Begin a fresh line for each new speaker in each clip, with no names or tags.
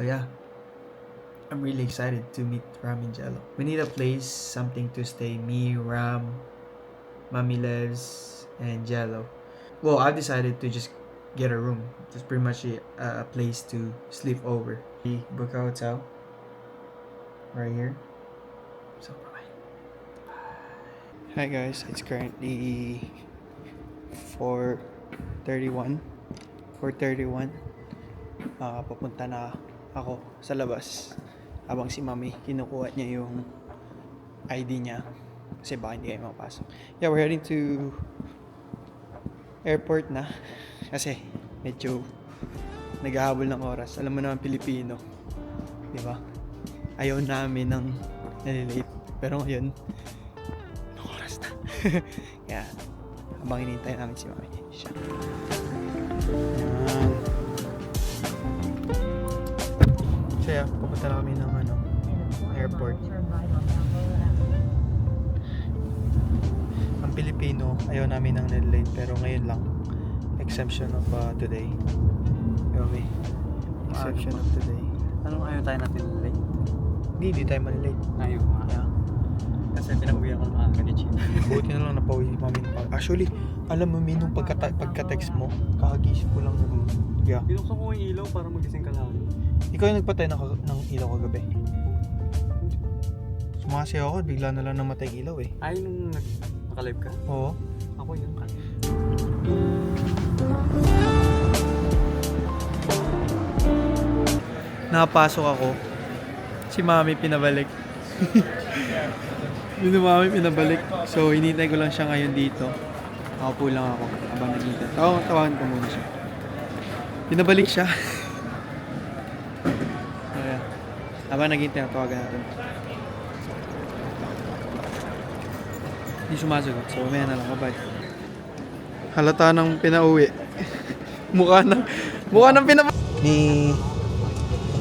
So yeah, I'm really excited to meet Ram and Jello. We need a place, something to stay. Me, Ram, Mami Levs, and Jello. Well, I've decided to just get a room. It's pretty much a place to sleep over. We book a hotel right here. So bye. Hi guys, it's currently 4:31. Papunta na ako sa labas habang si Mami kinukuha niya yung ID niya kasi baka hindi kayo makapasok. Yeah, we're heading to airport na kasi medyo naghahabol ng oras. Alam mo naman Pilipino, di ba? Ayaw namin ng nalilate, pero ngayon anong oras na? Kaya habang hinihintay namin si Mami siya. So yeah, pupunta na kami ng airport. Ang Pilipino, ayaw namin ng nalilate, pero ngayon lang exemption of today. Okay. Exception of today.
Anong ayaw tayo natin late?
Hindi tayo malilate.
Ayaw nga.
Yeah.
Kasi pinabuyan ko ng mga ni Chino.
Buti na lang napauwi mami. Actually, alam mo nung pagka-text mo, kakagising ko lang ng yeah.
Binuksan ko yung ilaw para magising ka lang.
Ikaw yung nagpatay ng ilaw kagabi. Sumasayaw ako, bigla na lang namatay yung ilaw eh.
Ay, nung naka-live ka?
Oo.
Ako yun.
Nakapasok ako. Si Mami pinabalik. Yung Mami pinabalik. So, hinintay ko lang siya ngayon dito. Nakapo lang ako habang naghintay. Tawagan ko muna siya. Pinabalik siya. Ayan. Habang naghintay, tawagan natin. Hindi sumasagot. So, may na lang. Bye. Halata ng pinauwi. mukha ng pinauwi.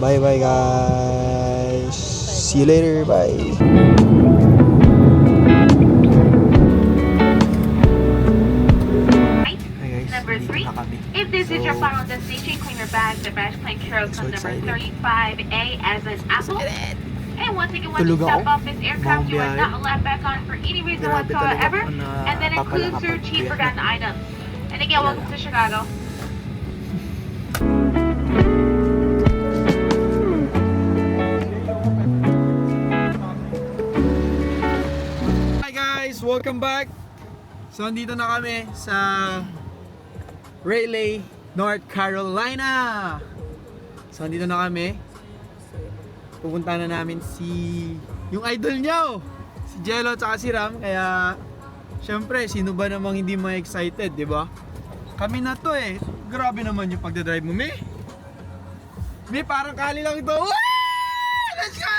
Bye bye guys. See you later. Bye.
Number 3, if this is your final destination, clean your bag. The baggage claim carry code number 35A as an apple. And once again, when you step off this aircraft, you are not allowed back on for any reason whatsoever. And that includes your cheap forgotten items. And again, welcome to Chicago.
Hi guys, welcome back. So andito na kami sa Raleigh, North Carolina. So andito na kami. Pupunta na namin yung idol nyo, si Jello at si Ram. Kaya syempre, sino ba namang hindi ma-excited, di ba? Kami na to eh. Grabe naman yung pagdadrive mo, Me. Me, parang kali lang ito. Woo! Let's go!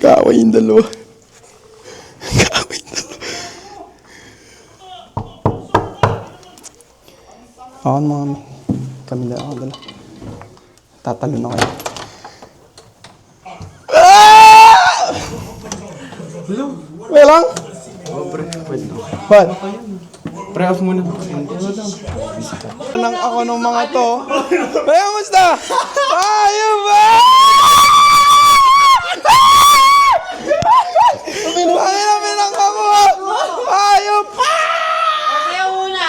Nag-aaway yung dalawa. Ako mga kami na ako dala. Tatalo na kayo.
Hello?
Wait lang.
Wait lang.
What?
Pre-off muna.
Nang ako ng mga to. Ay, kamusta? Ayun ba? Pinang ako. Ayun pa!
Ayaw muna!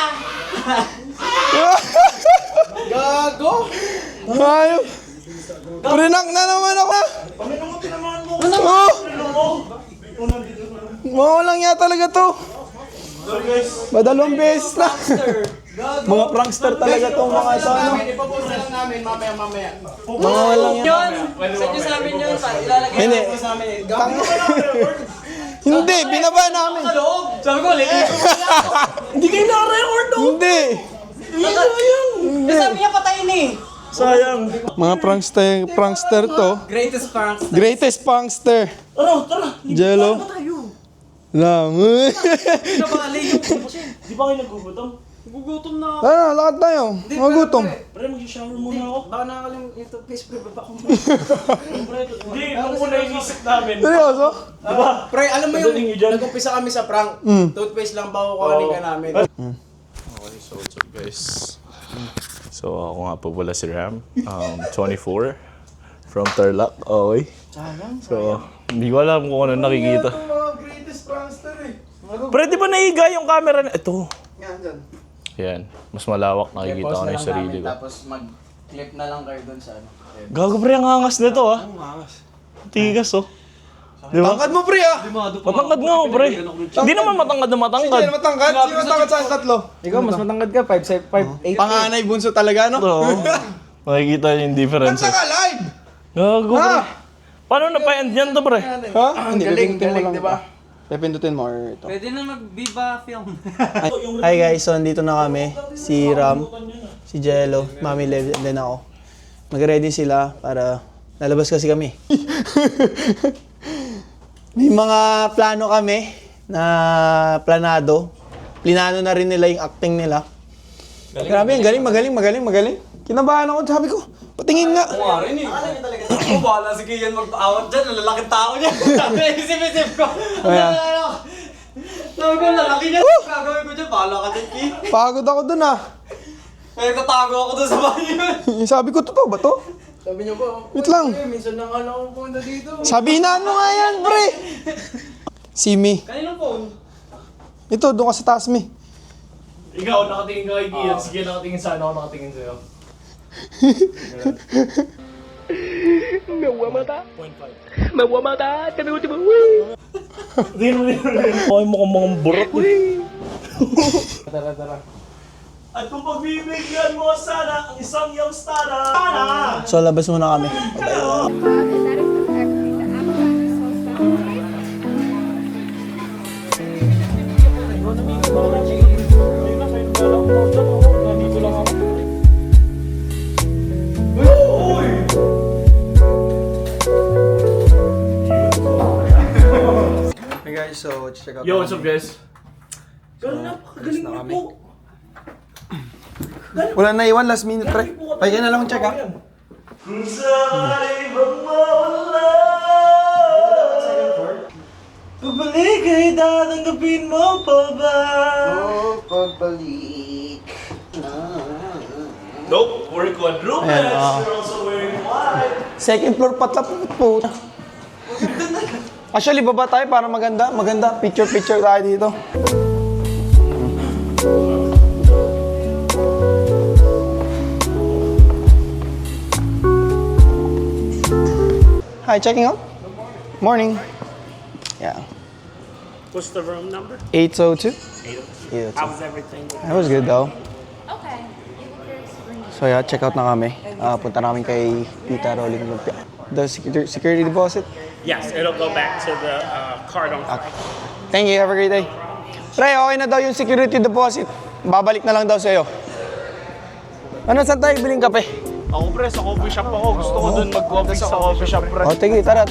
Gago! Ayun! Prinak na naman ako! Oh! Mawalang niya talaga to! Madalawang beses na! Mga prankster talaga to, mga ito ano.
Ipapost lang namin mamaya.
Mga walang yan.
Yun! Send nyo sa amin yun. Ilalagay
Hindi.
namin sa amin.
Hindi, binaba namin.
Sabi ko, liligo mo lang. Hindi kayo naka-record to.
Hindi.
Hindi. Sabi niya patayin eh.
Sayang. Mga prankster to.
Greatest pranks.
Greatest prankster.
Tara, tara.
Jello.
Lang.
Nabali yung kumasin. Di ba kayo nagugutom? Nagugutom na ako.
Tara, lakad tayo. Magutom.
Pre, mag-shower muna ako.
Baka nakakalim yung toothpaste, pre. Baba ko muna.
Hindi, ako muna inisip namin.
Seryoso?
Diba? Pre, alam mo
Madaling yun dyan.
yung nag-umpisa kami sa prank. Toothpaste lang ba kukuhanin ka namin?
Okay, so what's up guys? So ako nga po pala si Ram, 24, from Tarlac, okay. So, hindi ko alam kung ano nakikita.
Ito mga greatest prankster eh.
Pero di ba naiga yung camera na? Ito.
Yan, dyan.
Yan, mas malawak nakikita ko na yung sarili ko.
Tapos mag-clip na lang kayo dun sa ano.
Gago pre, ang angas nito ah. Tigas oh. Di ba?
Tangkad mo, pre, ah!
Matangkad nga ako pre. Hindi naman matangkad na matangkad.
Sino matangkad? Sino matangkad sa tatlo?
Ikaw, mas matangkad ka. 5'8".
Panganay bunso talaga, no?
Oo. Makikita niyo yung differences.
Kanta ka live!
Gago pre. Paano na-pa-end yan to pre?
Ha? Hindi, pipindutin mo lang.
diba?
Pipindutin mo or ito.
Pwede na mag-Viva film.
Hi guys, so nandito na kami. Si Ram, si Jello, Mami Lev, and then ako. Mag-ready sila para lalabas kasi kami. May mga plano kami na planado. Plinano na rin nila yung acting nila. Grabe, magaling. Kinabahan ako, sabi ko, patingin nga.
Oo nga rin eh. Ako bahala si Kian magpaawat dyan. Ang lalaking tao niya. Isip-isip ko. Sabi ko, lalaki niya. Gagawin ko dyan. Bahala ka dyan, Ki.
Pagod ako dun, ah.
Kaya natago ako dun sa bahay.
Sabi ko, totoo ba to?
Sabi niyo ba?
Wait lang.
Minsan na nga lang ako punta dito.
Sabihin mo nga yan, pre! Simi.
Kaninong phone?
Ito, doon ka sa taas, mi.
Ikaw, nakatingin ka kay Kian. Sige, nakatingin sana ako nakatingin sa'yo.
Hindi mo mukhang burot eh.
At kung pagbibigyan mo sana ang isang youngstara, sana!
So labas muna kami.
Hey guys, so check out.
Yo, what's up guys?
Napakagaling na kami. Wala na iwan, last minute, pre. Pahinga na lang check, ha?
Kung sakali bang mawala, pagbalik ay tatanggapin mo pa ba?
Pagbalik.
Nope, we're quadruplets.
Ayan,
We're also wearing white.
Second floor patlap po.
Actually, baba tayo para maganda. Maganda. Picture tayo dito. Hi, checking out? Morning. Yeah.
What's the room number?
802? 802.
How was everything?
That was good though.
Okay.
So yeah, check out na kami. Punta namin kay Tita Rolling Lumpia. The security deposit?
Yes, it'll go back to the card on file.
Thank you, have a great day. Pre, okay na daw yung security deposit. Babalik na lang daw sa'yo. Ano, saan tayo biling kape?
Ako pre, sa coffee shop ako. Gusto ko dun mag-coffee sa coffee shop pre.
O, sige, tara.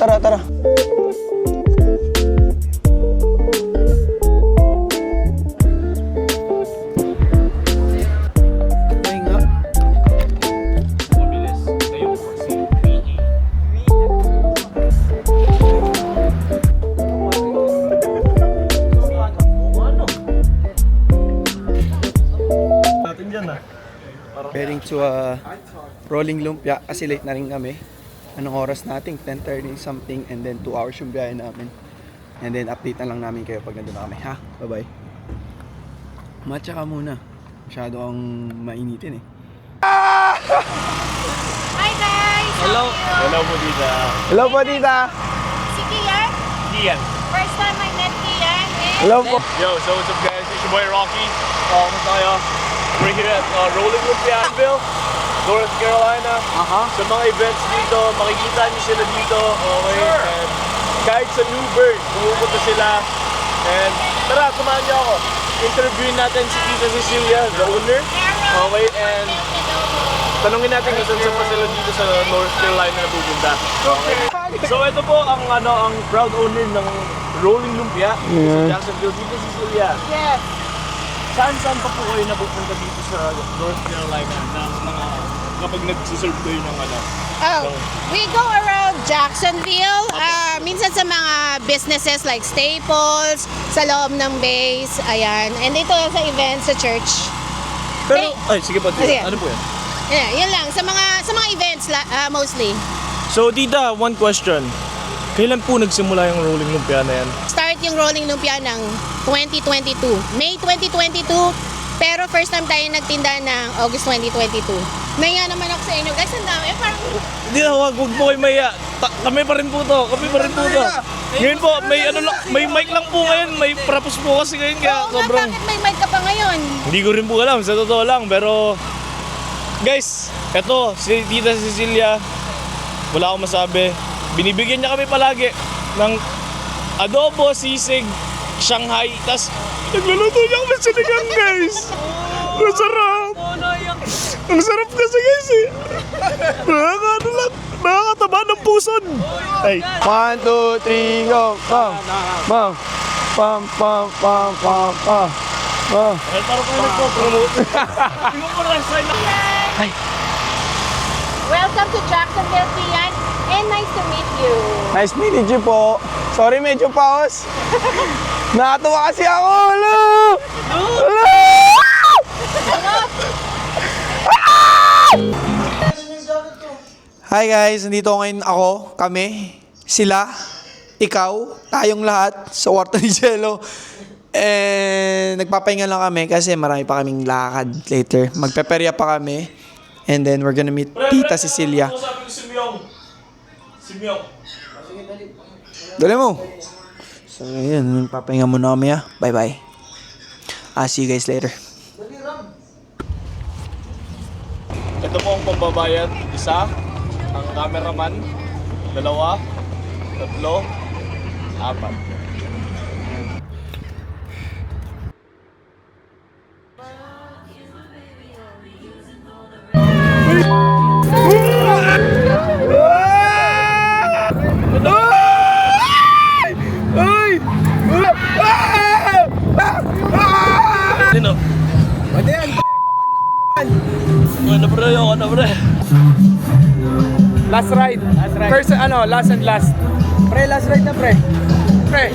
Pahinga.
Mabilis. Kayo po si PE. Natin dyan ah.
Heading to Rolling Lumpia kasi late na rin kami. Anong oras natin? 10:30 something and then 2 hours yung biyahe namin. And then update na lang namin kayo pag nandun na kami. Ha? Bye-bye. Matcha ka muna. Masyado ang mainitin eh.
Hi guys!
Hello po dita.
Hello po, tita!
Si Kian.
Kian.
First time I met Kian.
Hello po!
Yo, so what's up guys? It's your boy Rocky. Kamusta kayo? We're here at Rolling Lumpia, North Carolina. Sa mga events dito, makikita niyo sila dito. Okay? And kahit sa Newburgh, pumupunta sila. And tara, samahan niyo ako. Interviewin natin si Tita Cecilia, the owner. Okay? And tanungin natin kung saan pa sila dito sa North Carolina na pupunta. Okay? So ito po ang proud owner ng Rolling Lumpia. Sa Jacksonville, dito sa Celia.
Yes.
Saan pa po kayo napupunta dito sa North Carolina ng mga kapag nagsiserve kayo ng ano?
Oh, we go around Jacksonville. Minsan sa mga businesses like Staples, sa loob ng base, ayan. And ito sa events sa church.
Pero, ay, sige po.
Sige.
Ano po yan?
Yeah, yun lang. Sa mga events mostly.
So, tita, one question. Kailan po nagsimula yung Rolling Lumpia na yan?
Start yung Rolling Lumpia ng 2022. May 2022. Pero first time tayo nagtinda ng August 2022. Naya naman ako sa inyo. Guys, ang dami. Parang
Hindi na, wag po kayo maya. Kami pa rin po to. Ngayon po, may mic lang po ngayon. May propose po kasi ngayon kaya
oo nga,
sobrang...
bakit may mic ka pa ngayon?
Hindi ko rin po alam, sa totoo lang. Pero, guys, eto, si Tita Cecilia, wala akong masabi. Binibigyan niya kami palagi ng adobo, sisig, Shanghai, tas nagluluto niya kami sinigang, guys. Masarap. Ang sarap kasi, guys, eh. Nakakataba ng puson. Ay.
1, 2, 3, go! Pam! Pam! Pam! Pam! Pam! Pam! Pam! Pam!
Ay, parang kayo nagpo-promote. Tingnan mo lang sa inyo.
Welcome to Jacksonville, Tian. And nice to meet you.
Nice meeting you po. Sorry, medyo paus. Nakatuwa kasi ako. Hello! Hi guys, nandito ngayon kami, sila, ikaw, tayong lahat sa kwarto ni Jello. And nagpapahinga lang kami kasi marami pa kaming lakad later. Magpeperya pa kami. And then we're gonna meet Tita Cecilia.
Sabi ko si Myong.
Dali mo. So, yun. Papahinga muna kami, ha. Bye-bye. I'll see you guys later.
Ito po ang pambabayad. Isa, ang cameraman. 2, 3, 4. Sino?
Pwede yan,
Ano pre?
Last ride. First, last and last. Pre, last ride na, pre. Pre.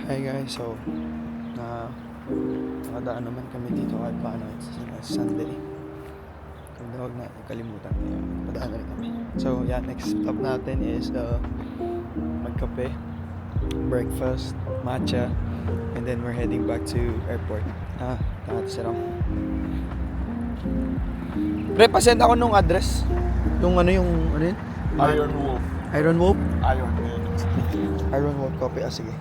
Hi guys, so nakadaan naman kami dito kahit paano. It's Sunday. Kung huwag na kalimutan, padaan na rin kami. So yeah, next stop natin is magkape, breakfast, matcha, and then we're heading back to airport. Tangat sila. Pre, pasend ako nung address. Yung ano yun?
Iron Wolf.
Iron Wolf?
Iron Wolf.
Iron Wolf copy. Sige.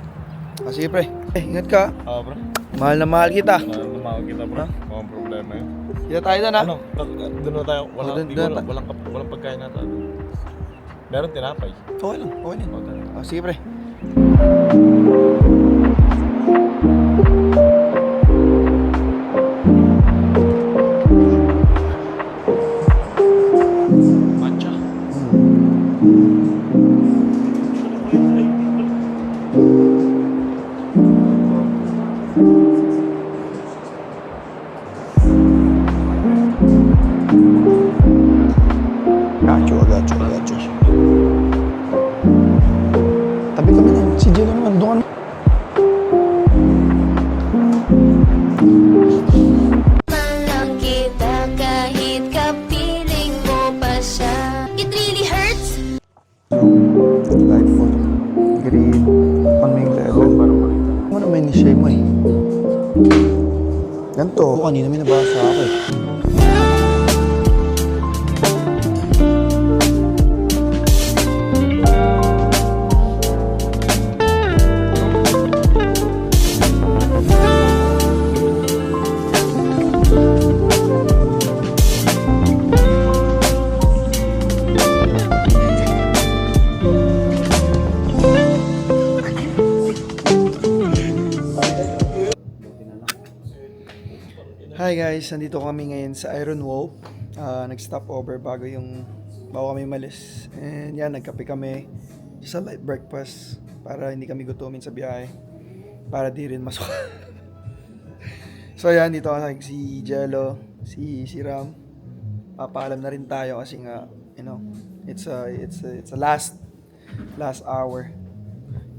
Sige pre. Ingat ka.
Bro.
Mahal na mahal kita.
Tumawag kita, bro. Walang problema yun.
Kita tayo doon, ha?
Ano? Doon na tayo. Walang pagkain na tayo. Meron tinapay.
Okay lang. Okay lang. Sige pre. Gacho. Tabi kami na. Si Jello naman, doon ka na.
Mahal kita kahit kapiling mo pa siya. It really hurts.
Life mo. Grade. Pang-main level. Ano naman ni-share mo eh? Ganito. Kanina may nabasa ako eh.
Hi guys, nandito kami ngayon sa Iron Wolf. Nag-stop over bago kami malis. And yan, nagkape kami sa light breakfast para hindi kami gutumin sa biyahe. Para di rin masok. So yan, dito kasi si Jello, si Ram. Papaalam na rin tayo kasi nga, you know, it's a last hour.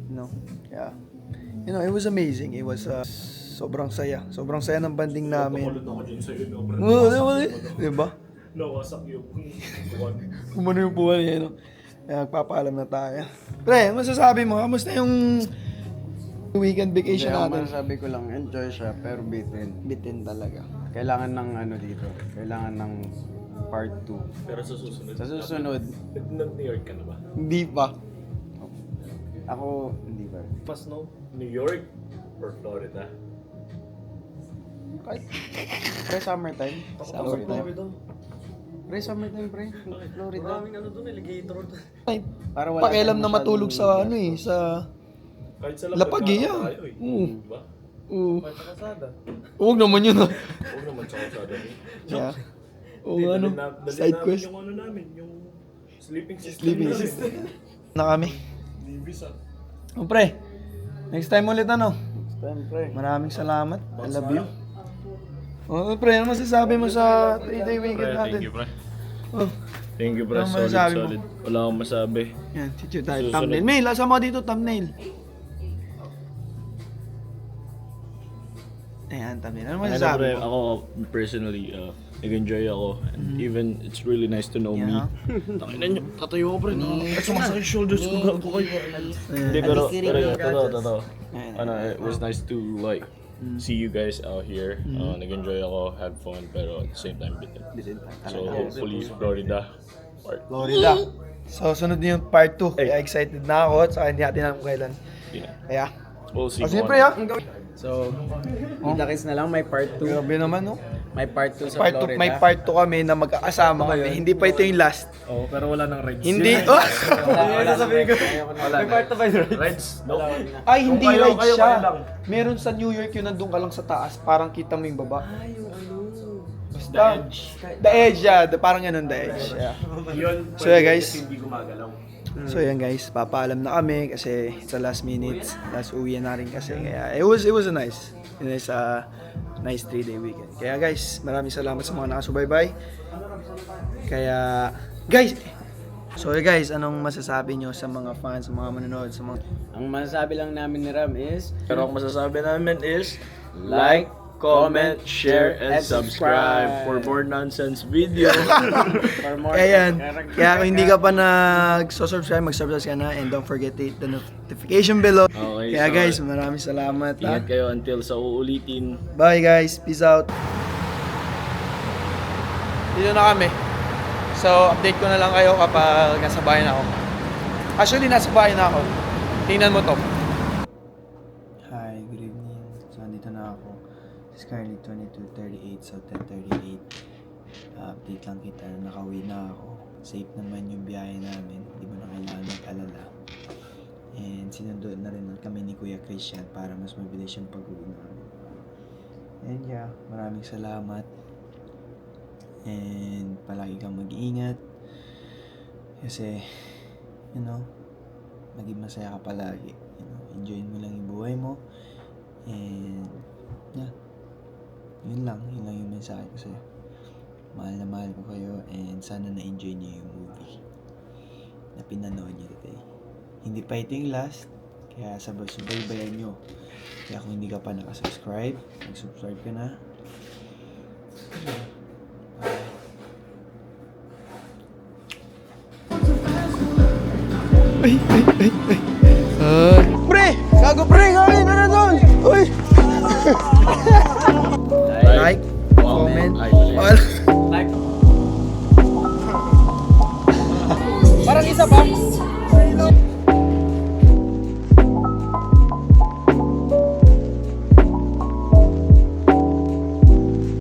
You know, yeah. You know, it was amazing. It was sobrang saya. Sobrang saya ng banding namin.
Ako dyan sa'yo, no, bro.
Diba?
Nawasak yung buwan.
Kumano yung buwan niya, no? Kaya magpapaalam na tayo. Pre, ano masasabi mo? Kamusta yung weekend vacation natin?
Masasabi ko lang, enjoy siya, pero bitin.
Bitin talaga.
Kailangan ng dito. Kailangan ng part 2.
Pero sa susunod.
Sa susunod,
Nag-New York ka na ba?
Hindi pa.
ako, hindi ba?
Pas no? New York or Florida?
Pre, summertime.
Florida.
Pre, summertime, pre. Florida.
Maraming ano doon, alligator.
Ay,
Para wala
pakialam na
masyadong
matulog sa sa
Kahit sa
lapag eh.
tayo eh.
Oo.
Diba?
Oo.
Kahit sa kasada.
Huwag naman yun ah.
Huwag naman sa kasada eh.
Yeah. Oo,
Hindi,
ano,
dali
side
namin
quest.
yung ano namin, yung sleeping system.
Sleeping
namin.
system. Na kami.
Libis ah.
Oh, pre, next time ulit ano.
Time, pre.
Maraming salamat. I love you. Oh, pre, ano masasabi mo sa 3-day weekend natin?
Thank you, pre.
Oh,
Thank you, pre.
Ano
Solid,
masasabi mo?
solid. Wala akong masabi.
yan, teacher tayo.
Susunod.
Thumbnail. May, lasa mo dito, thumbnail. Ayan, thumbnail. Ano
Ano,
masasabi
pre,
mo?
ako personally, nag-enjoy ako. And even, it's really nice to know me.
Yeah.
Takinan nyo, tatayo ko, pre. Sumasakit yung shoulders ko, gago kayo. Hindi, pero, totoo. Ano, it was nice to, like, see you guys out here. Nag-enjoy ako, had fun, pero at the same time, bitin. So, hopefully, Florida.
Florida. So, sunod na yung part 2. Kaya excited na ako. Saka hindi natin alam kung kailan.
Yeah.
Kaya,
We'll see.
siyempre ha.
So, kita-kits na lang, may part 2.
Grabe naman no.
May part 2 sa
Part 2,
Florida.
may part 2 kami na magkakasama kami. Hindi pa ito yung last.
Oh, pero wala nang rides.
Hindi. Oh!
Wala sabihin ko.
May part ba yung rides? No.
Ay, hindi
Kung kayo,
ride
kayo
siya.
lang.
Meron sa New York yun, nandun ka lang sa taas. Parang kita mo yung baba. Basta,
The Edge.
The Edge, yeah. Parang ganun, The Edge. Yeah.
Yun,
So, yeah, guys.
kasi hindi gumagalaw.
So yan guys, papaalam na kami kasi it's the last minute. Last uwi na rin kasi. Kaya it was a nice 3-day weekend. Kaya guys, maraming salamat sa mga nakasubaybay. Kaya guys, so guys, anong masasabi nyo sa mga fans, sa mga manonood, sa mga...
Ang masasabi lang namin ni Ram is,
Pero ang masasabi namin is, like, comment, share, and subscribe for more nonsense video.
for more
Ayan, kaya kung hindi ka pa nag-subscribe, mag-subscribe ka na and don't forget to hit the notification below.
Okay,
Kaya
so,
guys, maraming salamat.
Ingat kayo until sa uulitin.
Bye guys, peace out. Dito na kami. So, update ko na lang kayo kapag nasa bahay na ako. Actually, nasa bahay na ako. Tingnan mo to. Hi, good evening. So, nandito na ako. It's currently 22:38, so 10:38. Update lang kita na nakauwi na ako. Safe naman yung biyahe namin. Hindi mo na kailangan mag-alala. And sinundo na rin kami ni Kuya Christian para mas mabilis yung pag-uwi namin. And yeah, maraming salamat. And palagi kang mag-iingat. Kasi, you know, maging masaya ka palagi. You know, enjoyin mo lang yung buhay mo. And
mensahe ko sa'yo. Mahal na mahal ko kayo and sana na-enjoy niyo yung movie na pinanood niyo today. Hindi pa ito yung last, kaya sabay-bayan nyo. Kaya kung hindi ka pa nakasubscribe, mag-subscribe ka na.
Pre! Gago pre! Gawin na doon! Uy!